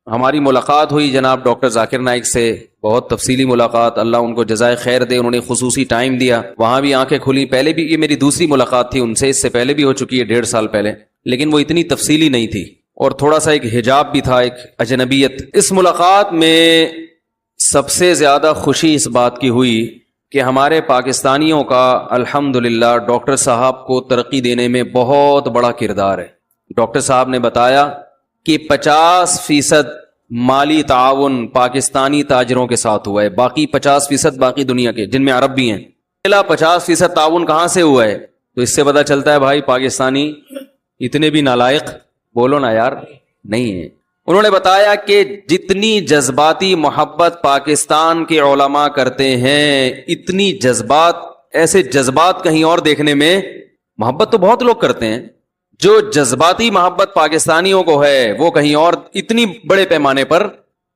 ہماری ملاقات ہوئی جناب ڈاکٹر ذاکر نائک سے، بہت تفصیلی ملاقات، اللہ ان کو جزائے خیر دے، انہوں نے خصوصی ٹائم دیا، وہاں بھی آنکھیں کھلی. پہلے بھی یہ میری دوسری ملاقات تھی ان سے، اس سے پہلے بھی ہو چکی ہے 1.5 سال پہلے، لیکن وہ اتنی تفصیلی نہیں تھی اور تھوڑا سا ایک حجاب بھی تھا، ایک اجنبیت. اس ملاقات میں سب سے زیادہ خوشی اس بات کی ہوئی کہ ہمارے پاکستانیوں کا الحمدللہ ڈاکٹر صاحب کو ترقی دینے میں بہت بڑا کردار ہے. ڈاکٹر صاحب نے بتایا کہ 50% مالی تعاون پاکستانی تاجروں کے ساتھ ہوا ہے، باقی 50% باقی دنیا کے جن میں عرب بھی ہیں. 50% تعاون کہاں سے ہوا ہے؟ تو اس سے پتہ چلتا ہے بھائی پاکستانی اتنے بھی نالائق بولو نا یار نہیں ہے. انہوں نے بتایا کہ جتنی جذباتی محبت پاکستان کے علماء کرتے ہیں، اتنی جذبات، ایسے جذبات کہیں اور دیکھنے میں، محبت تو بہت لوگ کرتے ہیں، جو جذباتی محبت پاکستانیوں کو ہے وہ کہیں اور اتنی بڑے پیمانے پر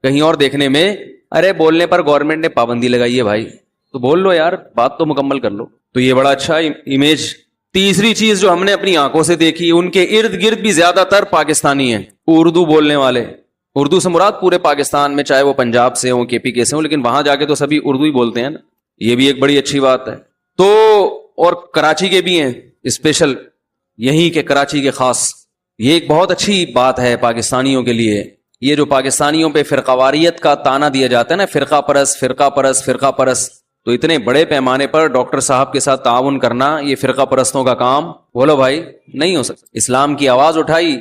کہیں اور دیکھنے میں. ارے بولنے پر گورنمنٹ نے پابندی لگائی ہے بھائی، تو بول لو یار، بات تو مکمل کر لو. تو یہ بڑا اچھا امیج. تیسری چیز جو ہم نے اپنی آنکھوں سے دیکھی، ان کے ارد گرد بھی زیادہ تر پاکستانی ہیں، اردو بولنے والے. اردو سے مراد پورے پاکستان میں، چاہے وہ پنجاب سے ہوں، کے پی کے سے ہوں، لیکن وہاں جا کے تو سبھی اردو ہی بولتے ہیں نا، یہ بھی ایک بڑی اچھی بات ہے. تو اور کراچی کے بھی ہیں اسپیشل، یہیں کے کراچی کے خاص. یہ ایک بہت اچھی بات ہے پاکستانیوں کے لیے. یہ جو پاکستانیوں پہ فرقہ واریت کا تانا دیا جاتا ہے نا، فرقہ پرست فرقہ پرست فرقہ پرست، تو اتنے بڑے پیمانے پر ڈاکٹر صاحب کے ساتھ تعاون کرنا یہ فرقہ پرستوں کا کام بولو بھائی نہیں ہو سکتا. اسلام کی آواز اٹھائی،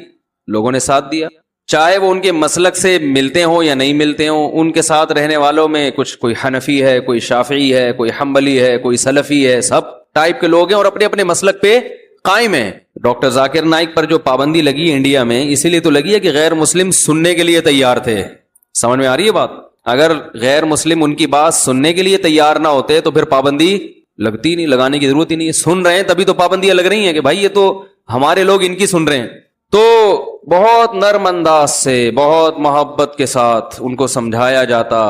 لوگوں نے ساتھ دیا، چاہے وہ ان کے مسلک سے ملتے ہوں یا نہیں ملتے ہوں. ان کے ساتھ رہنے والوں میں کچھ کوئی حنفی ہے، کوئی شافعی ہے، کوئی حنبلی ہے، کوئی سلفی ہے، سب ٹائپ کے لوگ ہیں اور اپنے اپنے مسلک پہ قائم ہیں. ڈاکٹر ذاکر نائک پر جو پابندی لگی ہے انڈیا میں، اسی لیے تو لگی ہے کہ غیر مسلم سننے کے لیے تیار تھے. سمجھ میں آ رہی ہے بات؟ اگر غیر مسلم ان کی بات سننے کے لیے تیار نہ ہوتے تو پھر پابندی لگتی نہیں، لگانے کی ضرورت ہی نہیں ہے. سن رہے ہیں تبھی تو پابندیاں لگ رہی ہیں کہ بھائی یہ تو ہمارے لوگ ان کی سن رہے ہیں. تو بہت نرم انداز سے، بہت محبت کے ساتھ ان کو سمجھایا جاتا،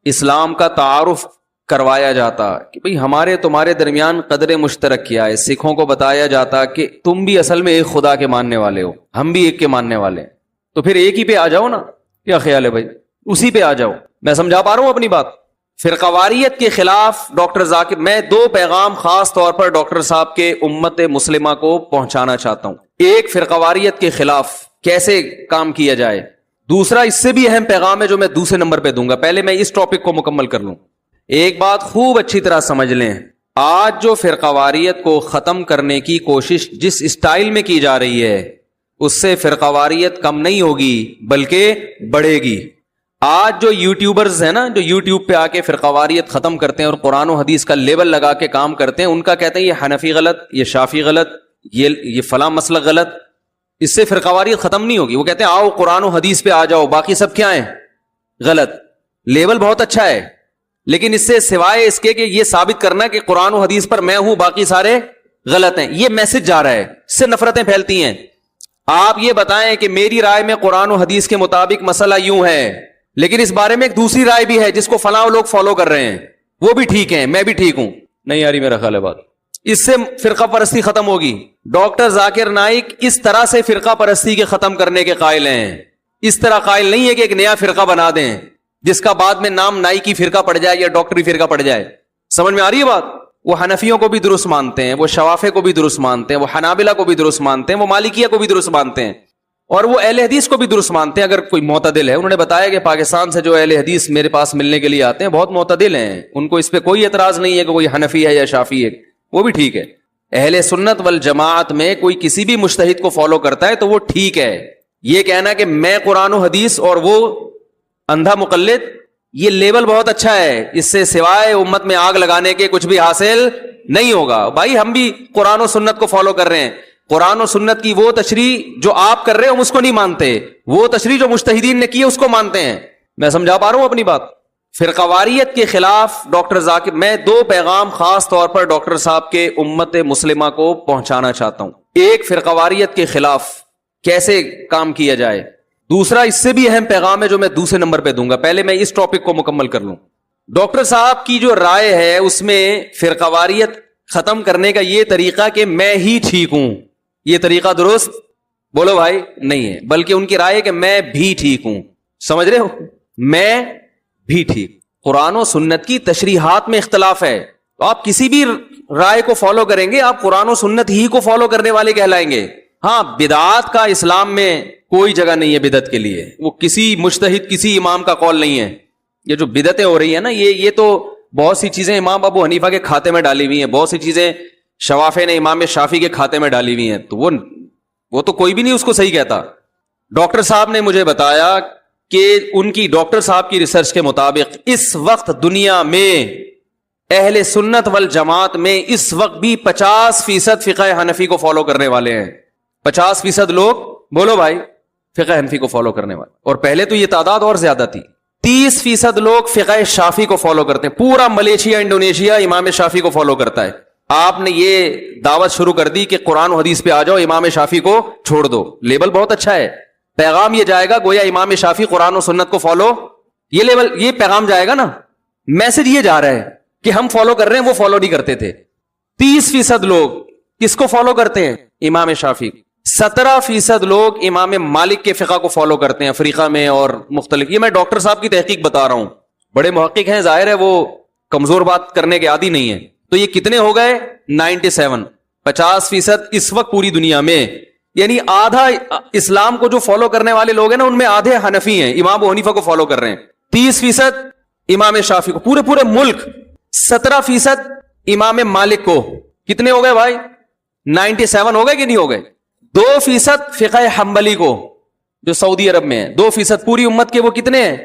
اسلام کا تعارف کروایا جاتا کہ بھئی ہمارے تمہارے درمیان قدر مشترک کیا ہے. سکھوں کو بتایا جاتا کہ تم بھی اصل میں ایک خدا کے ماننے والے ہو، ہم بھی ایک کے ماننے والے ہیں، تو پھر ایک ہی پہ آ جاؤ نا. کیا خیال ہے بھائی؟ اسی پہ آ جاؤ. میں سمجھا پا رہا ہوں اپنی بات؟ فرقہ واریت کے خلاف ڈاکٹر ذاکر، میں 2 پیغام خاص طور پر ڈاکٹر صاحب کے امت مسلمہ کو پہنچانا چاہتا ہوں. ایک، فرقہ واریت کے خلاف کیسے کام کیا جائے. دوسرا اس سے بھی اہم پیغام ہے جو میں دوسرے نمبر پہ دوں گا. پہلے میں اس ٹاپک کو مکمل کر لوں. ایک بات خوب اچھی طرح سمجھ لیں، آج جو فرقہ واریت کو ختم کرنے کی کوشش جس اسٹائل میں کی جا رہی ہے، اس سے فرقہ واریت کم نہیں ہوگی بلکہ بڑھے گی. آج جو یوٹیوبرز ہیں نا، جو یوٹیوب پہ آ کے فرقہ واریت ختم کرتے ہیں اور قرآن و حدیث کا لیبل لگا کے کام کرتے ہیں، ان کا کہتے ہیں یہ حنفی غلط، یہ شافی غلط، یہ فلاں مسلک غلط، اس سے فرقہ واریت ختم نہیں ہوگی. وہ کہتے ہیں آؤ قرآن و حدیث پہ آ جاؤ، باقی سب کیا ہیں؟ غلط. لیبل بہت اچھا ہے، لیکن اس سے سوائے اس کے کہ یہ ثابت کرنا کہ قرآن و حدیث پر میں ہوں، باقی سارے غلط ہیں، یہ میسج جا رہا ہے، اس سے نفرتیں پھیلتی ہیں. آپ یہ بتائیں کہ میری رائے میں قرآن و حدیث کے مطابق مسئلہ یوں ہے، لیکن اس بارے میں ایک دوسری رائے بھی ہے جس کو فلاں لوگ فالو کر رہے ہیں، وہ بھی ٹھیک ہیں، میں بھی ٹھیک ہوں. نہیں آ رہی میرا خیال ہے بات؟ اس سے فرقہ پرستی ختم ہوگی. ڈاکٹر ذاکر نائک اس طرح سے فرقہ پرستی کے ختم کرنے کے قائل ہیں. اس طرح قائل نہیں ہے کہ ایک نیا فرقہ بنا دیں جس کا بعد میں نام نائکی فرقہ پڑ جائے یا ڈاکٹری فرقہ پڑ جائے. سمجھ میں آ رہی ہے بات؟ وہ حنفیوں کو بھی درست مانتے ہیں، وہ شوافے کو بھی درست مانتے ہیں، وہ حنابلہ کو بھی درست مانتے ہیں، وہ مالکیہ کو بھی درست مانتے ہیں، اور وہ اہل حدیث کو بھی درست مانتے ہیں اگر کوئی معتدل ہے. انہوں نے بتایا کہ پاکستان سے جو اہل حدیث میرے پاس ملنے کے لیے آتے ہیں بہت معتدل ہیں، ان کو اس پہ کوئی اعتراض نہیں ہے کہ کوئی حنفی ہے یا شافعی ہے، وہ بھی ٹھیک ہے. اہل سنت والجماعت میں کوئی کسی بھی مجتہد کو فالو کرتا ہے تو وہ ٹھیک ہے. یہ کہنا کہ میں قرآن و حدیث اور وہ اندھا مقلد، یہ لیبل بہت اچھا ہے، اس سے سوائے امت میں آگ لگانے کے کچھ بھی حاصل نہیں ہوگا. بھائی ہم بھی قرآن و سنت کو فالو کر رہے ہیں، قرآن و سنت کی وہ تشریح جو آپ کر رہے ہو ہم اس کو نہیں مانتے، وہ تشریح جو مجتہدین نے کی ہے اس کو مانتے ہیں. میں سمجھا پا رہا ہوں اپنی بات؟ فرقہ واریت کے خلاف ڈاکٹر ذاکر، میں 2 پیغام خاص طور پر ڈاکٹر صاحب کے امت مسلمہ کو پہنچانا چاہتا ہوں. ایک، فرقہ واریت کے خلاف کیسے کام کیا جائے. دوسرا اس سے بھی اہم پیغام ہے جو میں دوسرے نمبر پہ دوں گا. پہلے میں اس ٹاپک کو مکمل کر لوں. ڈاکٹر صاحب کی جو رائے ہے اس میں فرقہ واریت ختم کرنے کا یہ طریقہ کہ میں ہی ٹھیک ہوں، یہ طریقہ درست بولو بھائی نہیں ہے، بلکہ ان کی رائے ہے کہ میں بھی ٹھیک ہوں. سمجھ رہے ہو؟ میں بھی ٹھیک. قرآن و سنت کی تشریحات میں اختلاف ہے تو آپ کسی بھی رائے کو فالو کریں گے, آپ قرآن و سنت ہی کو فالو کرنے والے کہلائیں گے. ہاں, بدعات کا اسلام میں کوئی جگہ نہیں ہے بدعت کے لیے, وہ کسی مجتہد کسی امام کا قول نہیں ہے. یہ جو بدعتیں ہو رہی ہیں نا, یہ تو بہت سی چیزیں امام ابو حنیفہ کے کھاتے میں ڈالی ہوئی ہیں, بہت سی چیزیں شوافی نے امام شافعی کے کھاتے میں ڈالی ہوئی ہیں, تو وہ تو کوئی بھی نہیں اس کو صحیح کہتا. ڈاکٹر صاحب نے مجھے بتایا کہ ان کی ڈاکٹر صاحب کی ریسرچ کے مطابق اس وقت دنیا میں اہل سنت والجماعت میں اس وقت بھی 50% فقہ حنفی کو فالو کرنے والے ہیں. 50% لوگ, بولو بھائی, فقہ حنفی کو فالو کرنے والے. اور پہلے تو یہ تعداد اور زیادہ تھی. 30% لوگ فقہ شافعی کو فالو کرتے ہیں. پورا ملیشیا انڈونیشیا امام شافعی کو فالو کرتا ہے. آپ نے یہ دعوت شروع کر دی کہ قرآن و حدیث پہ آ جاؤ, امام شافعی کو چھوڑ دو. لیبل بہت اچھا ہے, پیغام یہ جائے گا گویا امام شافعی قرآن و سنت کو فالو, یہ لیبل, یہ پیغام جائے گا نا, میسج یہ جا رہا ہے کہ ہم فالو کر رہے ہیں, وہ فالو نہیں کرتے تھے. 30% لوگ کس کو فالو کرتے ہیں؟ امام شافعی. 17% لوگ امام مالک کے فقہ کو فالو کرتے ہیں افریقہ میں اور مختلف. یہ میں ڈاکٹر صاحب کی تحقیق بتا رہا ہوں, بڑے محقق ہیں, ظاہر ہے وہ کمزور بات کرنے کے عادی نہیں ہے. تو یہ کتنے ہو گئے؟ 97. 50% اس وقت پوری دنیا میں, یعنی آدھا اسلام کو جو فالو کرنے والے لوگ ہیں نا, ان میں آدھے حنفی ہیں, امام ابو حنیفہ کو فالو کر رہے ہیں. 30% امام شافعی کو, پورے ملک. 17% امام مالک کو. کتنے ہو گئے بھائی؟ 97 ہو گئے کہ نہیں ہو گئے؟ 2% فقہ حنبلی کو جو سعودی عرب میں ہے. 2% پوری امت کے وہ کتنے ہیں؟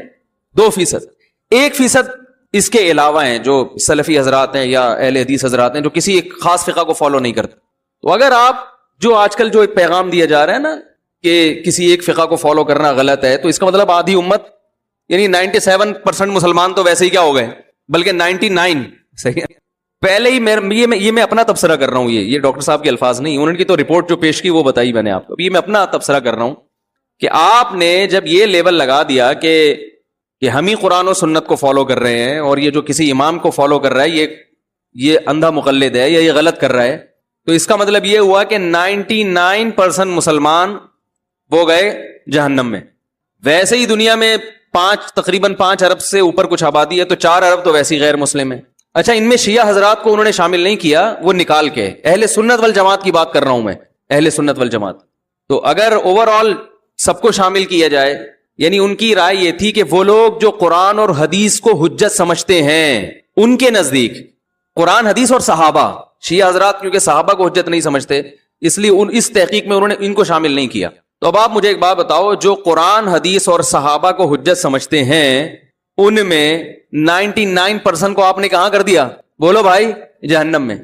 2%. 1% اس کے علاوہ ہیں جو سلفی حضرات ہیں یا اہل حدیث حضرات ہیں جو کسی ایک خاص فقہ کو فالو نہیں کرتے. تو اگر آپ جو آج کل جو ایک پیغام دیا جا رہا ہے نا کہ کسی ایک فقہ کو فالو کرنا غلط ہے, تو اس کا مطلب آدھی امت یعنی 97% مسلمان تو ویسے ہی کیا ہو گئے, بلکہ 99. صحیح ہے. پہلے ہی یہ میں اپنا تبصرہ کر رہا ہوں, یہ ڈاکٹر صاحب کے الفاظ نہیں, انہوں نے تو رپورٹ جو پیش کی وہ بتائی میں نے آپ کو. یہ میں اپنا تبصرہ کر رہا ہوں کہ آپ نے جب یہ لیبل لگا دیا کہ ہم ہی قرآن و سنت کو فالو کر رہے ہیں اور یہ جو کسی امام کو فالو کر رہا ہے یہ اندھا مقلد ہے یا یہ غلط کر رہا ہے, تو اس کا مطلب یہ ہوا کہ 99% مسلمان وہ گئے جہنم میں. ویسے ہی دنیا میں تقریباً 5 ارب سے اوپر کچھ آبادی ہے, تو 4 ارب تو ویسے ہی غیر مسلم ہے. اچھا, ان میں شیعہ حضرات کو انہوں نے شامل نہیں کیا, وہ نکال کے اہل سنت والجماعت کی بات کر رہا ہوں میں, اہل سنت والجماعت. تو اگر اوور آل سب کو شامل کیا جائے, یعنی ان کی رائے یہ تھی کہ وہ لوگ جو قرآن اور حدیث کو حجت سمجھتے ہیں, ان کے نزدیک قرآن حدیث اور صحابہ, شیعہ حضرات کیونکہ صحابہ کو حجت نہیں سمجھتے اس لیے اس تحقیق میں انہوں نے ان کو شامل نہیں کیا. تو اب آپ مجھے ایک بات بتاؤ, جو قرآن حدیث اور صحابہ کو حجت سمجھتے ہیں ان میں 99% کو آپ نے کہاں کر دیا؟ بولو بھائی, جہنم میں.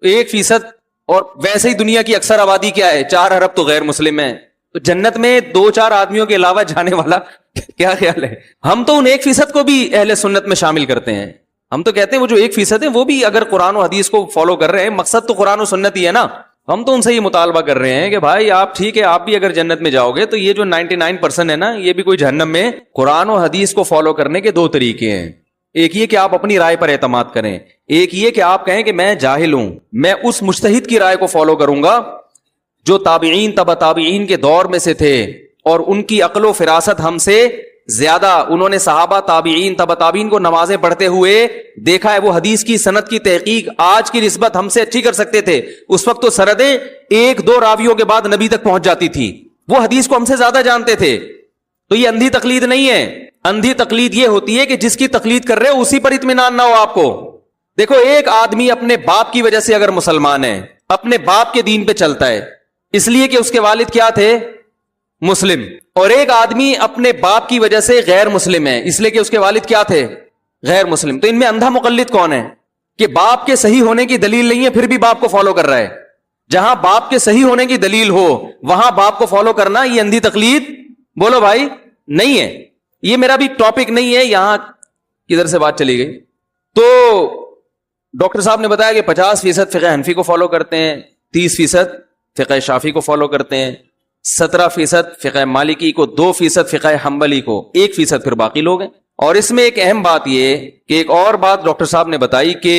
1%, اور ویسے ہی دنیا کی اکثر آبادی کیا ہے؟ 4 ارب تو غیر مسلم ہے. تو جنت میں 2-4 آدمیوں کے علاوہ جانے والا کیا خیال ہے؟ ہم تو ان 1% کو بھی اہل سنت میں شامل کرتے ہیں. ہم تو کہتے ہیں وہ جو 1% ہیں وہ بھی اگر قرآن و حدیث کو فالو کر رہے ہیں, مقصد تو قرآن و سنت ہی ہے نا, ہم تو ان سے یہ مطالبہ کر رہے ہیں کہ بھائی آپ ٹھیک ہے, آپ بھی اگر جنت میں جاؤ گے تو یہ جو 99% ہے نا, یہ بھی کوئی جہنم میں. قرآن و حدیث کو فالو کرنے کے 2 طریقے ہیں. ایک یہ کہ آپ اپنی رائے پر اعتماد کریں, ایک یہ کہ آپ کہیں کہ میں جاہل ہوں, میں اس مجتہد کی رائے کو فالو کروں گا جو تابعین تبع تابعین کے دور میں سے تھے اور ان کی عقل و فراست ہم سے زیادہ, انہوں نے صحابہ تابعین تبع تابعین کو نمازیں پڑھتے ہوئے دیکھا ہے, وہ حدیث کی سند کی تحقیق آج کی نسبت ہم سے اچھی کر سکتے تھے. اس وقت تو سندیں 1-2 راویوں کے بعد نبی تک پہنچ جاتی تھی, وہ حدیث کو ہم سے زیادہ جانتے تھے. تو یہ اندھی تقلید نہیں ہے. اندھی تقلید یہ ہوتی ہے کہ جس کی تقلید کر رہے ہو اسی پر اطمینان نہ ہو آپ کو. دیکھو, ایک آدمی اپنے باپ کی وجہ سے اگر مسلمان ہے, اپنے باپ کے دین پہ چلتا ہے اس لیے کہ اس کے والد کیا تھے؟ مسلم. اور ایک آدمی اپنے باپ کی وجہ سے غیر مسلم ہے اس لیے کہ اس کے والد کیا تھے؟ غیر مسلم. تو ان میں اندھا مقلد کون ہے کہ باپ کے صحیح ہونے کی دلیل نہیں ہے پھر بھی باپ کو فالو کر رہا ہے؟ جہاں باپ کے صحیح ہونے کی دلیل ہو وہاں باپ کو فالو کرنا یہ اندھی تقلید, بولو بھائی, نہیں ہے. یہ میرا بھی ٹاپک نہیں ہے, یہاں کدھر سے بات چلی گئی. تو ڈاکٹر صاحب نے بتایا کہ 50% فقہ حنفی کو فالو کرتے ہیں, 30% فقہ شافعی کو فالو کرتے ہیں, 17% فقہ مالکی کو, 2% فقہ حنبلی کو, 1% پھر باقی لوگ ہیں. اور اس میں ایک اہم بات یہ کہ ایک اور بات ڈاکٹر صاحب نے بتائی کہ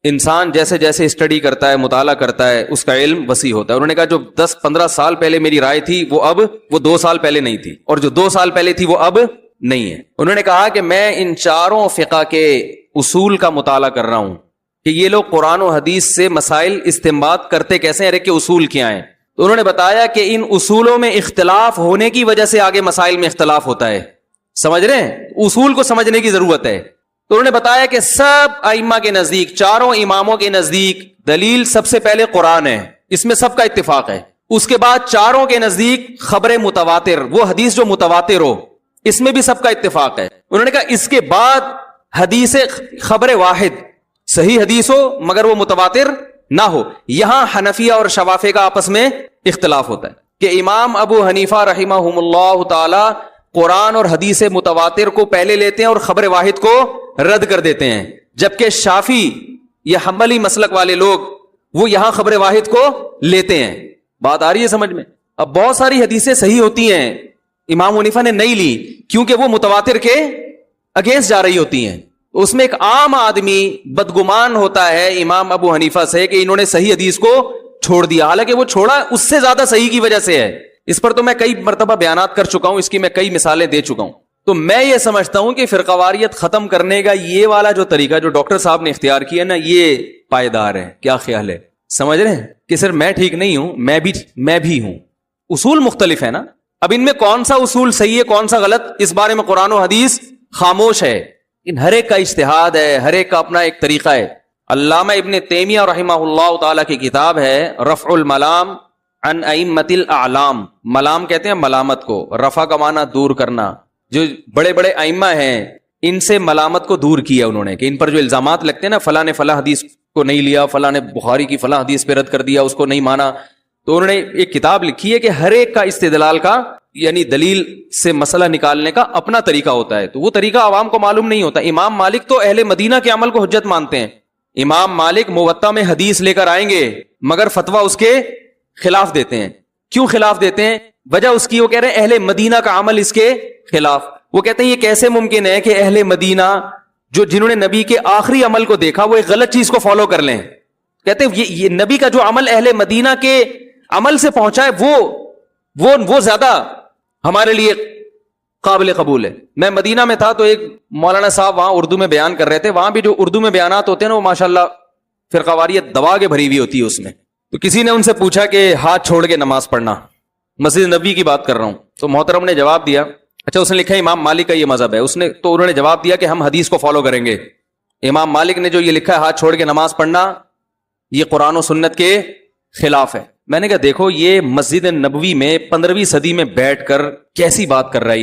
انسان جیسے جیسے اسٹڈی کرتا ہے، مطالعہ کرتا ہے، اس کا علم وسیع ہوتا ہے. انہوں نے کہا جو 10-15 سال پہلے میری رائے تھی وہ 2 سال پہلے نہیں تھی، اور جو 2 سال پہلے تھی وہ اب نہیں ہے. انہوں نے کہا کہ میں ان چاروں فقہ کے اصول کا مطالعہ کر رہا ہوں کہ یہ لوگ قرآن و حدیث سے مسائل استنباط کرتے کیسے ہیں، کہ اصول کیا ہیں. تو انہوں نے بتایا کہ ان اصولوں میں اختلاف ہونے کی وجہ سے آگے مسائل میں اختلاف ہوتا ہے. سمجھ رہے ہیں؟ اصول کو سمجھنے کی ضرورت ہے. تو انہوں نے بتایا کہ سب ائمہ کے نزدیک، چاروں اماموں کے نزدیک دلیل سب سے پہلے قرآن ہے، اس میں سب کا اتفاق ہے. اس کے بعد چاروں کے نزدیک خبر متواتر، وہ حدیث جو متواتر ہو، اس میں بھی سب کا اتفاق ہے. انہوں نے کہا اس کے بعد حدیث خبر واحد، صحیح حدیث ہو مگر وہ متواتر نہ ہو. یہاں حنفیہ اور شوافی کا آپس میں اختلاف ہوتا ہے کہ امام ابو حنیفہ رحمہم اللہ تعالی قرآن اور حدیث متواتر کو پہلے لیتے ہیں اور خبر واحد کو رد کر دیتے ہیں، جبکہ شافی یا حنبلی مسلک والے لوگ وہ یہاں خبر واحد کو لیتے ہیں. بات آ رہی ہے سمجھ میں؟ اب بہت ساری حدیثیں صحیح ہوتی ہیں، امام حنیفہ نے نہیں لی کیونکہ وہ متواتر کے اگینسٹ جا رہی ہوتی ہیں. اس میں ایک عام آدمی بدگمان ہوتا ہے امام ابو حنیفہ سے کہ انہوں نے صحیح حدیث کو چھوڑ دیا، حالانکہ وہ چھوڑا اس سے زیادہ صحیح کی وجہ سے ہے. اس پر تو میں کئی مرتبہ بیانات کر چکا ہوں، اس کی میں کئی مثالیں دے چکا ہوں. تو میں یہ سمجھتا ہوں کہ فرقہ واریت ختم کرنے کا یہ والا جو طریقہ جو ڈاکٹر صاحب نے اختیار کیا نا، یہ پائیدار ہے. کیا خیال ہے؟ سمجھ رہے ہیں کہ صرف میں ٹھیک نہیں ہوں، میں بھی ہوں. اصول مختلف ہے نا. اب ان میں کون سا اصول صحیح ہے کون سا غلط، اس بارے میں قرآن و حدیث خاموش ہے. ان ہر ایک کا اجتہاد ہے، ہر ایک کا اپنا ایک طریقہ ہے. علامہ ابن تیمیہ رحمہ اللہ تعالی کی کتاب ہے رفع الملام عن ائمۃ الاعلام. ملام کہتے ہیں ملامت کو، رفع کا معنی دور کرنا. جو بڑے بڑے ائمہ ہیں ان سے ملامت کو دور کیا انہوں نے، کہ ان پر جو الزامات لگتے ہیں نا، فلاں نے فلاں حدیث کو نہیں لیا، فلاں نے بخاری کی فلاں حدیث پہ رد کر دیا، اس کو نہیں مانا. تو انہوں نے ایک کتاب لکھی ہے کہ ہر ایک کا استدلال کا، یعنی دلیل سے مسئلہ نکالنے کا اپنا طریقہ ہوتا ہے. تو وہ طریقہ عوام کو معلوم نہیں ہوتا. امام مالک تو اہل مدینہ کے عمل کو حجت مانتے ہیں. امام مالک موطا میں حدیث لے کر آئیں گے مگر فتویٰ اس کے خلاف دیتے ہیں. کیوں خلاف دیتے ہیں؟ وجہ اس کی وہ کہہ رہے ہیں اہل مدینہ کا عمل اس کے خلاف. وہ کہتے ہیں یہ کیسے ممکن ہے کہ اہل مدینہ جنہوں نے نبی کے آخری عمل کو دیکھا وہ ایک غلط چیز کو فالو کر لیں. کہتے ہیں یہ نبی کا جو عمل اہل مدینہ کے عمل سے پہنچا ہے وہ زیادہ ہمارے لیے قابل قبول ہے. میں مدینہ میں تھا تو ایک مولانا صاحب وہاں اردو میں بیان کر رہے تھے. وہاں بھی جو اردو میں بیانات ہوتے ہیں نا وہ ماشاءاللہ فرقہ واریت دبا کے بھری ہوئی ہوتی ہے اس میں. تو کسی نے ان سے پوچھا کہ ہاتھ چھوڑ کے نماز پڑھنا، مسجد نبوی کی بات کر رہا ہوں. تو محترم نے جواب دیا، اچھا اس نے لکھا امام مالک کا یہ مذہب ہے. تو انہوں نے جواب دیا کہ ہم حدیث کو فالو کریں گے. امام مالک نے جو یہ لکھا ہے ہاتھ چھوڑ کے نماز پڑھنا، یہ قرآن و سنت کے خلاف ہے. میں نے کہا دیکھو یہ مسجد نبوی میں 15ویں صدی میں بیٹھ کر کیسی بات کر رہا ہے.